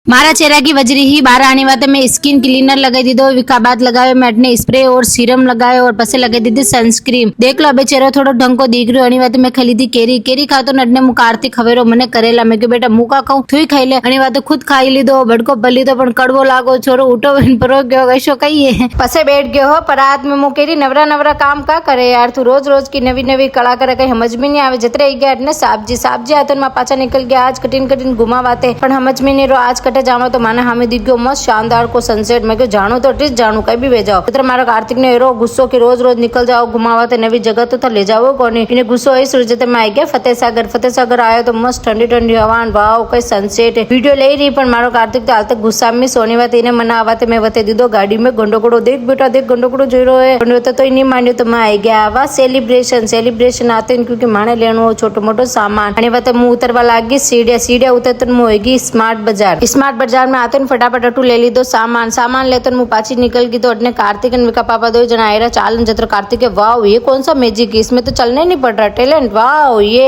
मारा चेहरा की वजरी ही बाहर आने वाते मैं स्किन क्लीनर लगाई दीधो विका बाद लगावे मैं अटने स्प्रे और सीरम लगाए और पसे लगाई दीधी सनस्क्रीन देख लो अबे चेहरो थोड़ो ढंग को दिख रही वाते मैं खाई लीधी केरी केरी खातो नटने मु कार्तिक खवेरो मने करेला मैं बेटा मुका खाऊं थुई खाई ले अणी वाते खुद खाई लीधो भड़को भली तो पण कड़वो लागो छोरो उठो बन परो गयो ऐसो कहिए पसे बैठ गयो हो पर रात में मु केरी नवरा नवरा काम का करे यार तू रोज रोज की नवी नवी कला करे कहीं समझ में नहीं आवे जतरे आई गया अटने साबजी साबजी आतन में पाछा निकल गया आज कटिन कटिन घुमावाते पण समझ में नहीं रो आज कटे जानो तो माने हमें दिख गयो मस्त शानदार को सनसेट मैं जाणू तो एटलीस्ट जाणू कहीं भी वे जाओ इधर मारा कार्तिक ने एरो गुस्सो कि रोज रोज निकल जाओ घुमावाते नवी जगह तो ले जाओ कोनी इन्हें गुस्सो इस जते में आई गया फतेह सागर आयो तो मस्त ठंडी ठंडी हवा वाव कई सनसेट वीडियो ले रही पर मारो कार्तिक तो हाल तक गुस्सा में सोनी वाते इन्हें मना आवाते मैं वते दीदो गाड़ी में गंडोकड़ो देख बेटा देख गंडोकड़ो जोई रो है पण तो नहीं मान्यो तो मैं आई गया आवा सेलिब्रेशन आते क्योंकि माने लेनो छोटो मोटो सामान आणि वाते मुंह उतरवा लागी सीढ़िया उतरतन मुंह होगी स्मार्ट बाजार में आते फटाफट अटू ले लीधो सामान लेते मुंह पाछी निकल गई तो अटने कार्तिक विका पापा दो जना आयरा चालन जत्र कार्तिक वाव ये कौन सा मैजिक है इसमें तो चलने नहीं पड़ रहा टैलेंट वाव ये